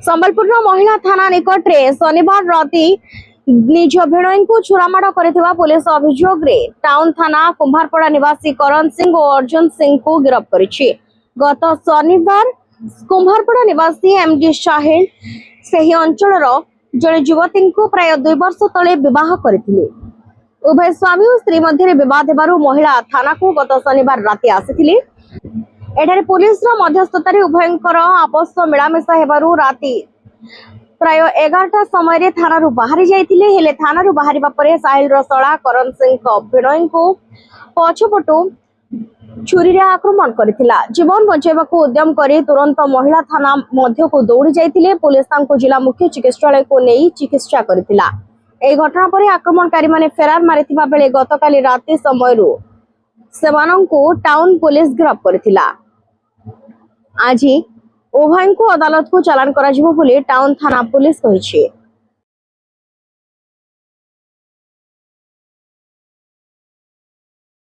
संबलपुर महिला थाना निकट में शनिवार राति निज भिणई को छुरामाड़ कर पुलिस अभियोग टाउन थाना कुंभारपड़ा निवासी करण सिंह और अर्जुन सिंह को गिरफ्त कर गत शनिवार कुंभारपड़ा निवासी एमडी साहिल से अंचल जड़े युवती को प्राय 2 वर्ष तले विवाह करथिले। उभय स्वामी और स्त्री मध्य विवाद हेबारु महिला थाना को गत शनिवार राति आसिथिले। एठारे पुलिस मध्यस्थतार उभयंकर आपस मिलामिशा हेबारु राति प्राय 11टा समय थाना बाहरी जाइथिले। हेले थाना बाहरिबा परे साहिल रसड़ा करण सिंह भिणई को पछपटु छुरी रे आक्रमण करथिला। जीवन बचाइबा को उद्यम करी तुरंत महिला थाना मध्य को दौड़ी जाइथिले। पुलिस तांको जिला मुख्य चिकित्सालय को नहीं चिकित्सा करथिला। ए घटना परे आक्रमणकारी माने फेरार मारिथिबा बेले गतकाली राति समयरु सेमानंको टाउन पुलिस गिरफ्त करथिला। आज उभय को अदालत को चालान करा जिवो बोली टाउन थाना पुलिस कहिछि।